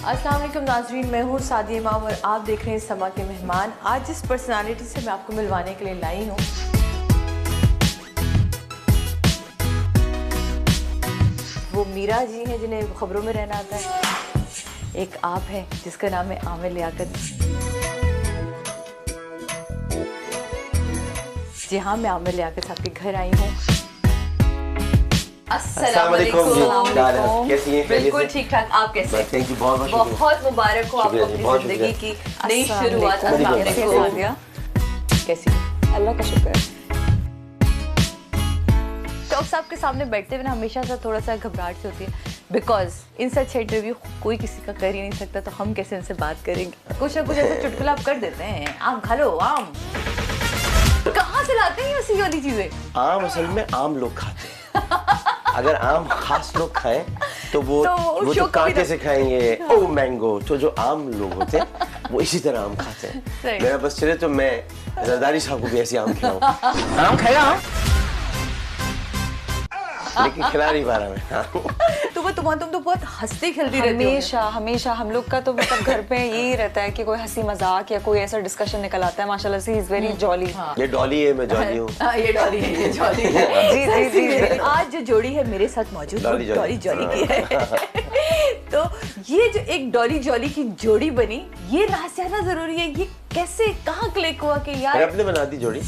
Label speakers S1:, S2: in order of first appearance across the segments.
S1: अस्सलाम वालेकुम नाज़रीन, मैं हूँ सादिया इमाम और आप देख रहे हैं समा के मेहमान। आज जिस पर्सनालिटी से मैं आपको मिलवाने के लिए लाई हूँ वो मीरा जी हैं जिन्हें खबरों में रहना आता है। एक आप हैं जिसका नाम है आमिर लियाकत। जी हाँ, मैं आमिर लियाकत साहब के घर आई हूँ। अस्सलाम वालेकुम।
S2: कैसी हैं?
S1: बिल्कुल ठीक ठाक, आप कैसे हैं?
S2: थैंक यू, बहुत
S1: बहुत मुबारक हो आपको अपनी जिंदगी की नई शुरुआत। कैसी?
S3: अल्लाह का शुक्र है।
S1: डॉक्टर साहब के सामने बैठते हुए ना हमेशा से थोड़ा सा घबराहट से होती है, बिकॉज इन सच इंटरव्यू कोई किसी का कर ही नहीं सकता, तो हम कैसे इनसे बात करेंगे। कुछ ना कुछ ऐसा चुटकुला आप कर देते हैं। आम खा लो, आम कहाँ से लाते हैं ऐसी वाली चीजें?
S2: आम असल में आम लोग खाते हैं। अगर आम खास लोग खाएं तो वो तो कांटे से खाएंगे। ओ मैंगो, तो जो आम लोग होते हैं वो इसी तरह आम खाते हैं। मेरा बस चले तो मैं जरदारी साहब को भी ऐसे आम खिलाऊं। आम खाएगा लेकिन खिला नहीं पा रहा मैं।
S1: तुम तो बहुत हंसती खेलती रहती हो।
S3: हमेशा हम लोग का तो मतलब घर पे यही रहता है कि कोई हंसी मजाक या कोई ऐसा डिस्कशन निकल आता है। माशाल्लाह से इज वेरी जॉली।
S2: ये डॉली है, मैं जॉली हूँ।
S1: ये डॉली है, ये जॉली है। जी। आज जो जोड़ी है मेरे साथ मौजूद, डॉली जॉली की है। तो ये जो एक डॉली जॉली की जोड़ी बनी, ये रहस्य जानना जरूरी है। ये कैसे, कहाँ क्लिक हुआ कि यार
S2: आपने बना दी जोड़ी?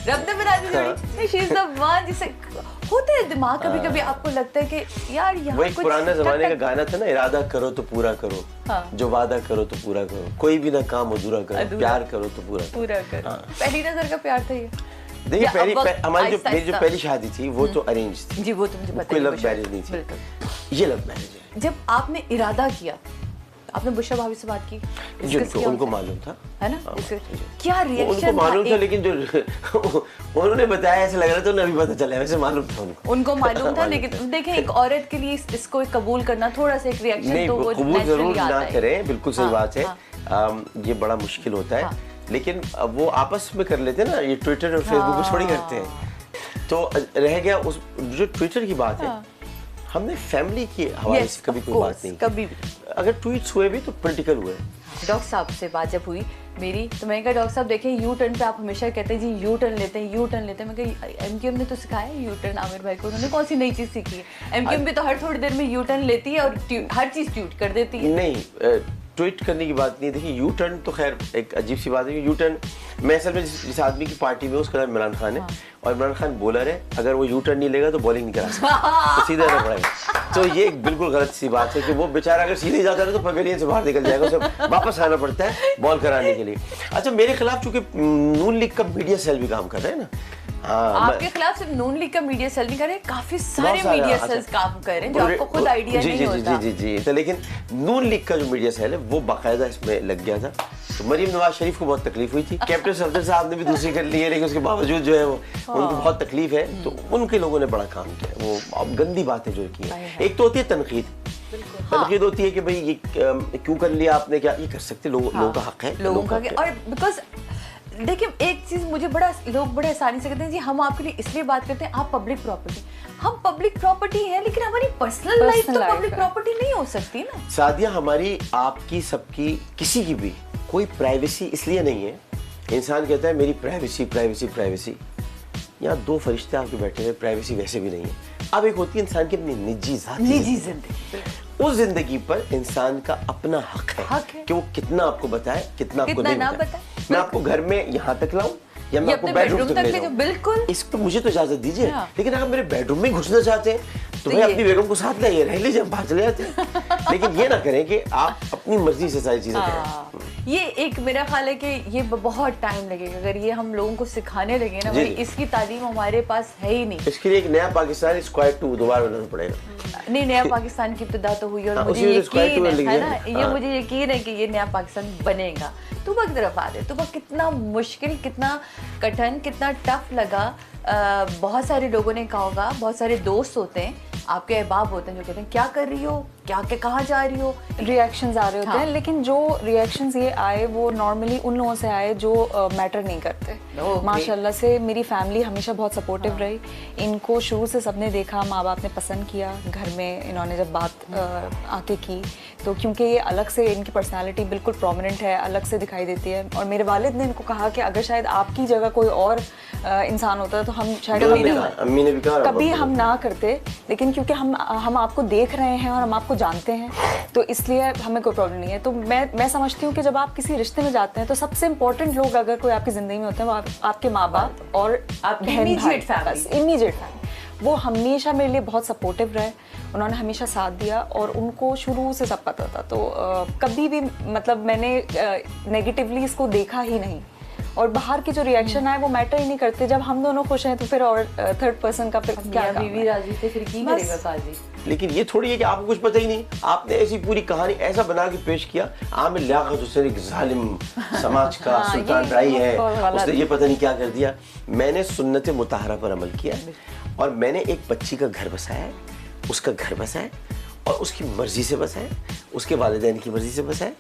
S1: रब ने बना दी जोड़ी। She is the one. जिसे होते हैं दिमाग कभी-कभी आपको लगता है कि यार यहाँ
S2: वो एक पुराने जमाने का गाना था ना, इरादा करो तो पूरा करो। हाँ। जो वादा करो तो पूरा करो, कोई भी ना काम अधूरा करो, प्यार करो तो पूरा करो।
S1: हाँ। पहली नजर का प्यार था ये।
S2: देखिए हमारी जो पहली शादी थी वो तो अरेंज थी।
S1: जी, वो तो मुझे पता है।
S2: कोई लव मैरिज नहीं थी, ये लव मैरिज है।
S1: जब आपने इरादा किया, आपने बुशरा भाभी से बात की?
S2: उनको मालूम था,
S1: है ना? क्या रिएक्शन?
S2: उनको मालूम था, लेकिन जो उन्होंने बताया ऐसा लग रहा था उन्हें अभी पता चला। वैसे मालूम था उनको मालूम था,
S1: लेकिन देखें एक औरत के लिए इसको कबूल करना थोड़ा सा एक रिएक्शन तो वो
S2: कबूल जरूर ना करें, बिल्कुल सही बात है। ये बड़ा मुश्किल होता है, लेकिन वो आपस में कर लेते हैं ना, ये ट्विटर और फेसबुक पे थोड़ी करते हैं। तो रह गया उस जो ट्विटर की बात है, हमने फैमिली की हवाले से कभी कोई बात नहीं
S1: कभी भी।
S2: अगर ट्वीट्स हुए भी तो पॉलिटिकल हुए।
S1: डॉक्टर साहब से बात जब हुई मेरी, तो मैंने कहा डॉक्टर साहब देखें यू टर्न पे आप हमेशा कहते हैं जी यू टर्न लेते हैं, यू टर्न लेते हैं। मैं कहा एमक्यूएम ने तो सिखाया है यू टर्न आमिर भाई को, उन्होंने कौन सी नई चीज़ सीखी है? एमक्यूएम भी तो हर थोड़ी देर में यू टर्न लेती है और हर चीज़ ट्वीट कर देती है।
S2: नहीं, ट्वीट करने की बात नहीं। देखिए यू टर्न तो खैर एक अजीब सी बात है। यू टर्न, मैं असल में जिस आदमी की पार्टी में उसका नाम इमरान खान है, और इमरान खान बॉलर है। अगर वो यू टर्न नहीं लेगा तो बॉलिंग नहीं करा सकता, तो सीधा रहना पड़ेगा। तो ये एक बिल्कुल गलत सी बात है कि वो बेचारा अगर सीधे जाता है तो पवेलियन से बाहर निकल जाएगा, उसे वापस आना पड़ता है बॉल कराने के लिए। अच्छा, मेरे खिलाफ चूंकि नून लीग का मीडिया सेल भी काम कर रहा है ना।
S1: आपके खिलाफ सिर्फ नून लीग का मीडिया सेल नहीं कर रहे, काफी सारे मीडिया सेल्स काम कर रहे हैं जो आपको खुद आइडिया नहीं होता।
S2: जी। तो लेकिन नून लीग का जो मीडिया सेल है वो बाकायदा इसमें लग गया था। तो मरीम नवाज शरीफ को बहुत तकलीफ हुई थी। कैप्टन सफदर साहब ने भी दूसरी कर ली है, लेकिन उसके बावजूद जो है वो उनको बहुत तकलीफ है। तो उनके लोगों ने बड़ा काम किया। वो अब गंदी बातें जो की है, एक तो होती है तनकीद। तनकीद होती है कि भाई ये क्यों कर लिया आपने, क्या ये कर सकते, लोगों का हक है,
S1: लोगों का। और बिकॉज देखिए एक चीज मुझे लोग बड़े आसानी से कहते हैं जी हम आपके लिए इसलिए बात करते हैं, आप पब्लिक प्रॉपर्टी। हम पब्लिक प्रॉपर्टी है, लेकिन हमारी पर्सनल लाइफ तो पब्लिक प्रॉपर्टी नहीं हो सकती ना।
S2: सादिया, हमारी, आपकी, सबकी, किसी की भी कोई प्राइवेसी इसलिए नहीं है। इंसान कहता है मेरी प्राइवेसी प्राइवेसी प्राइवेसी। यहाँ दो फरिश्ते आपके बैठे हुए, प्राइवेसी वैसे भी नहीं है। अब एक होती है इंसान की अपनी निजी जिंदगी। उस जिंदगी पर इंसान का अपना हक है कि वो कितना आपको बताए, कितना आपको नहीं बताए। मैं आपको घर में यहाँ तक लाऊं या मैं आपको बेडरूम तक ले जाऊं,
S1: बिल्कुल
S2: इस पर मुझे तो इजाजत दीजिए। लेकिन अगर मेरे बेडरूम में घुसना चाहते हैं तो भाई अपनी बेगम को साथ लाइए, रह लीजिए, बाहर चले जाते हैं। लेकिन ये ना करें कि आप अपनी मर्जी से सारी चीजें करें।
S1: ये एक मेरा ख्याल है कि ये बहुत टाइम लगेगा अगर ये हम लोगों को सिखाने लगे ना। भाई इसकी तालीम हमारे पास है ही नहीं।
S2: इसके लिए एक नया पाकिस्तान स्क्वायर 2 दोबारा बनाना पड़ेगा।
S1: नहीं, नया पाकिस्तान की इब्तिदा तो हुई और मुझे यकीन है ना, ये मुझे यकीन है कि ये नया पाकिस्तान बनेगा। तुबा की तरफ आते, तुबा कितना मुश्किल, कितना कठिन, कितना टफ लगा। बहुत सारे लोगों ने कहा होगा, बहुत सारे दोस्त होते हैं, आपके अहबाब होते हैं जो कहते हैं क्या कर रही हो, क्या क्या कहाँ जा रही हो,
S3: रिएक्शंस आ रहे होते
S1: हाँ।
S3: हैं, लेकिन जो रिएक्शंस ये आए वो नॉर्मली उन लोगों से आए जो मैटर नहीं करते।
S1: Okay.
S3: माशाल्लाह से मेरी फैमिली हमेशा बहुत सपोर्टिव रही। इनको शुरू से सबने देखा, माँ बाप ने पसंद किया, घर में इन्होंने जब बात आके की तो क्योंकि ये अलग से इनकी पर्सनालिटी बिल्कुल प्रोमिनेंट है, अलग से दिखाई देती है। और मेरे वालिद ने इनको कहा कि अगर शायद आपकी जगह कोई और इंसान होता तो हम शायद
S2: अम्मी ने भी कहा,
S3: कभी हम ना करते, लेकिन क्योंकि हम आपको देख रहे हैं और हम आपको जानते हैं तो इसलिए हमें कोई प्रॉब्लम नहीं है। तो मैं समझती हूँ कि जब आप किसी रिश्ते में जाते हैं तो सबसे इम्पोर्टेंट लोग अगर कोई आपकी ज़िंदगी में होते हैं वो आपके माँ बाप और
S1: आपकी
S3: बहन भाई,
S1: immediate family।
S3: बस इमीडिएट फैमिली। वो हमेशा मेरे लिए बहुत सपोर्टिव रहे, उन्होंने हमेशा साथ दिया और उनको शुरू से सब पता था। तो कभी भी मतलब मैंने नेगेटिवली इसको देखा ही नहीं। और बाहर के जो रिएक्शन आए वो मैटर ही नहीं करते। जब हम दोनों खुश हैं तो फिर और थर्ड पर्सन का फिर क्या काम
S1: बीवी
S3: है?
S1: राजी थे फिर की
S3: बस।
S1: करेगा काजी।
S2: लेकिन ये थोड़ी है कि आपको कुछ पता ही नहीं, आपने ऐसी पूरी कहानी ऐसा बना के पेश किया। आमिर लियाकत हुसैन एक जालिम समाज का
S3: हाँ,
S2: सुल्तान
S3: ये
S2: राई है,
S3: बहुत गलत।
S2: उसने ये पता नहीं क्या कर दिया। मैंने सुन्नत मुताहरा पर अमल किया और मैंने एक बच्ची का घर बसाया, उसका घर बसाया और उसकी मर्जी से बसाया, उसके वालिदैन की मर्जी से बसाया।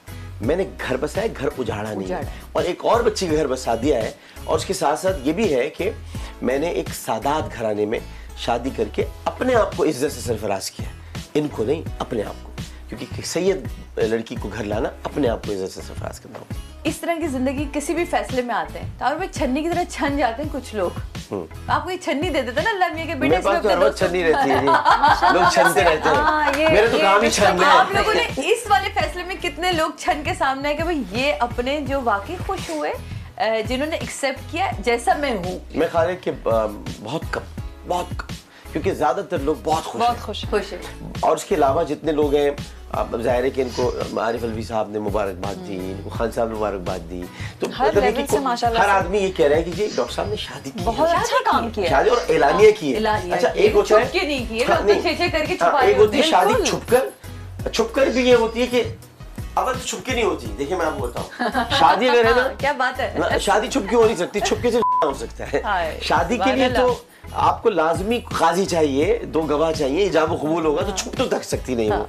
S2: मैंने घर बसाया, घर उजाड़ा नहीं है। और एक और बच्ची का घर बसा दिया है। और उसके साथ साथ ये भी है कि मैंने एक सादात घराने में शादी करके अपने आप को इज्जत से सरफराज किया, इनको नहीं, अपने आप को। क्योंकि सैयद लड़की को घर लाना अपने आप को इज्जत से सरफराज करना होता है।
S1: इस तरह की जिंदगी किसी भी फैसले में आते हैं और वे छन्नी की तरह छन जाते हैं कुछ लोग। आपको ये छन्नी दे देते हैं ना, अल्लाह मियां के बेटे
S2: मेरे पास तो हर वक्त छन्नी रहती है जी। लोग छनते रहते
S3: हाँ,
S2: हैं, मेरा तो काम ही छनना
S1: आप
S2: है।
S1: लोगों ने इस वाले फैसले में कितने लोग छन के सामने आए कि भाई ये अपने जो वाकई खुश हुए, जिन्होंने एक्सेप्ट किया जैसा मैं हूँ।
S2: मैं खालिद के बहुत कम, क्योंकि ज्यादातर लोग बहुत खुश हैं।
S1: खुश है।
S2: और उसके अलावा जितने लोग हैं, अब जाहिर है कि इनको आरिफ अलवी साहब ने मुबारकबाद दी, इनको खान साहब ने मुबारकबाद दी। तो
S3: हर
S2: मतलब
S3: लेवल
S2: कि
S3: से माशाल्लाह
S2: हर
S3: से।
S2: आदमी ये कह रहा है कि जी डॉक्टर साहब ने शादी की,
S3: बहुत अच्छा काम किया।
S2: शादी और एलानिया की है।
S1: एलानिया
S2: अच्छा,
S1: की है,
S2: एक होता है
S1: छुप के नहीं की है,
S2: हाँ,
S1: लोग तो
S2: नहीं।
S1: छे-छे करके
S2: हाँ,
S1: छुपा रहे
S2: एक होती है
S1: होते हैं।
S2: शादी
S1: बिल्कुल।
S2: छुपकर ये होती है कि अगर तो छुपके नहीं होती। देखिए मैं आपको बताऊं, शादी अगर है ना,
S1: क्या बात है।
S2: ना, शादी छुपके हो नहीं सकती, छुपके से हो सकता है।
S1: हाय,
S2: शादी के लिए तो आपको लाजमी काजी चाहिए, 2 गवाह चाहिए, इजाब कबूल होगा तो छुप तो तक सकती नहीं वो।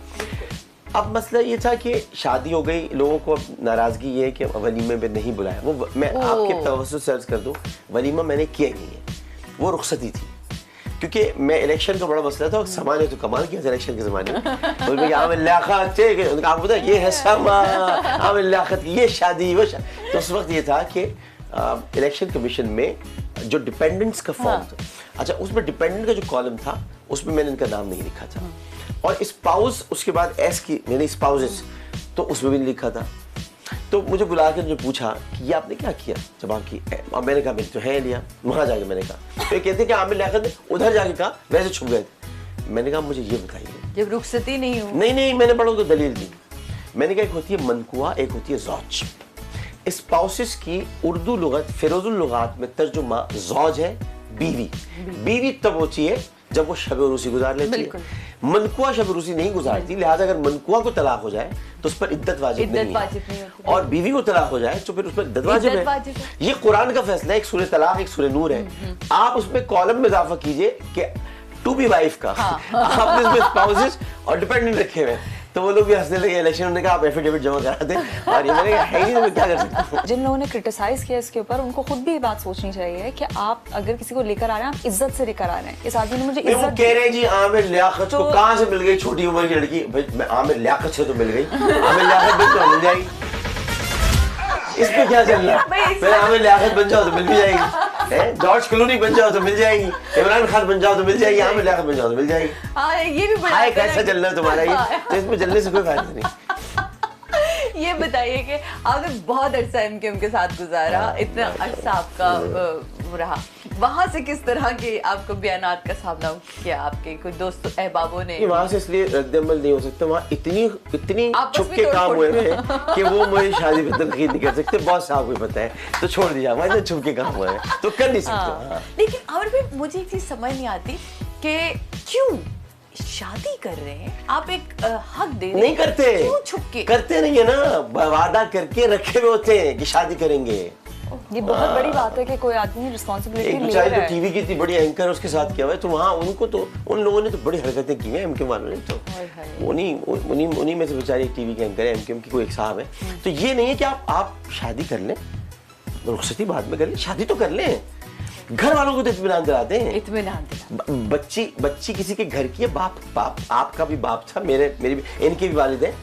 S2: अब मसला ये था कि शादी हो गई, लोगों को अब नाराजगी ये है कि वलीमे में नहीं बुलाया। वो मैं आपके तवज्जुह सर्च कर दूं, वलीमा मैंने किया ही नहीं है, वो रुखसती थी। क्योंकि मैं इलेक्शन का बड़ा मसला था और समा ने तो कमाल किया था इलेक्शन के ज़माने में। आमिर लियाकत, आपको पता है ये है समा, आमिर लियाकत की ये शादी वो शादी। तो उस वक्त ये था कि इलेक्शन कमीशन में जो डिपेंडेंट्स का फॉर्म था, अच्छा उसमें डिपेंडेंट का जो कॉलम था उसमें मैंने इनका नाम नहीं लिखा था। और स्पाउस उसके बाद एस की मैंने स्पाउसेस तो उसमें भी नहीं लिखा था। तो मुझे बुला के मुझे पूछा कि ये आपने क्या किया जब आपकी, और मैंने कहा मैंने तो है लिया। वहाँ जाके मैंने कहा, तो ये कहते कि आमिर लियाकत ने उधर जाके कहा, वैसे छुप गए थे। मैंने कहा मुझे ये बताइए।
S1: जब रुखसती नहीं हूँ।
S2: नहीं मैंने बड़ों को दलील दी। मैंने कहा एक होती है मनकुआ, एक होती है ज़ौज। स्पाउसेस की उर्दू लुगत फिरोजुल लुगात में तर्जुमा ज़ौज है बीवी तब होती है जब वो शब रूसी गुजार लेती है। मनकुआ शब रूसी नहीं गुजारती, लिहाजा अगर मनकुआ को तलाक हो जाए तो उस पर इद्दत वाजिब नहीं है। और बीवी को तलाक हो जाए तो फिर उस पर इद्दत वाजिब है। ये कुरान का फैसला है, एक सूरह तलाक एक सूरह नूर है। आप उसमें कॉलम में इजाफा कीजिए कि टू बी वाइफ का, आपने इसमें स्पाउसेस और डिपेंडेंट रखे हुए। तो वो लोग भी हंसने लगे। इलेक्शन ने कहा आप एफिडेविट जमा करा दें, और ये मैंने कहा है ही नहीं, मैं क्या कर सकता हूं।
S3: जिन लोगों ने क्रिटिसाइज किया इसके ऊपर उनको खुद भी ये बात सोचनी चाहिए कि आप अगर किसी को लेकर आ रहे हैं, आप इज्जत से लेकर आ रहे हैं। इस आदमी ने मुझे
S2: वो
S3: इज्जत
S2: कह रहे हैं जी आमिर लियाकत को कहां से मिल गई छोटी उम्र की लड़की। भाई आमिर लियाकत से तो मिल गई, आमिर लियाकत भी तो मिल जाएगी, इसमें क्या चल रहा है। फिर आमिर लियाकत बन जाओ तो मिल भी जाएगी, जॉर्ज क्लूनी बन जाओ तो मिल जाएगी, इमरान खान बन जाओ तो मिल जाएगी, आमिर लियाकत बन जाओ तो मिल जाएगी।
S1: हाँ, ये भी बड़ा
S2: कैसा चल रहा है तुम्हारा ये, तो इसमें जलने से कोई फायदा नहीं।
S1: ये बताइए कि आपने बहुत अरसा उनके साथ गुजारा, इतना अरसा आपका रहा, वहां से किस तरह के आपको बयानात का सामना किया आपके कोई दोस्तों अहबाबों ने?
S2: वहां से इसलिए रद्द-ए-अमल नहीं हो सकता, वहाँ इतनी
S1: आपस में
S2: छुपके काम हुए
S1: तोड़-फोड़।
S2: हैं कि वो मुझे शादी में तनकीद नहीं कर सकते। बॉस साहब को पता है तो छोड़ दिया, वहाँ इतने छुपके काम हुए हैं तो कर नहीं सकते। हाँ।
S1: लेकिन और भी मुझे एक चीज समझ नहीं आती कि क्यों शादी कर रहे हैं आप, एक हक दे रहे हैं,
S2: नहीं करते,
S1: क्यों छुपके
S2: करते नहीं है ना, वादा करके रखे हुए होते हैं कि शादी करेंगे।
S3: ये बहुत बड़ी बात है कि कोई आदमी रिस्पॉन्सिबिलिटी
S2: एक
S3: ले
S2: बेचारी
S3: रहा
S2: तो
S3: है।
S2: टीवी की इतनी बड़ी एंकर उसके साथ किया हुआ है, तो वहाँ उनको तो उन लोगों ने तो बड़ी हरकतें की हैं एमके वालों ने, तो उन्हीं में से बेचारी टीवी के एंकर है, एमके की कोई एक साहब है। तो ये नहीं है कि आप शादी कर लें, रुखसती बाद में कर लें, शादी तो कर लें, घर वालों को तो इत्मीनान दिलाते हैं।
S1: इत्मीनान दिला।
S2: बच्ची किसी के घर की है, बाप आपका भी बाप था, मेरी भी, इनके भी वालिद हैं,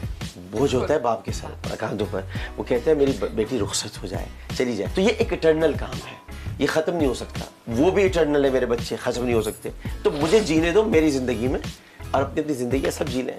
S2: बोझ होता है बाप के साथ कांधों पर। वो कहते हैं मेरी बेटी रुखसत हो जाए, चली जाए, तो ये एक इटर्नल काम है, ये खत्म नहीं हो सकता। वो भी इटर्नल है, मेरे बच्चे खत्म नहीं हो सकते। तो मुझे जीने दो मेरी जिंदगी में, और अपनी अपनी जिंदगी सब जी लें।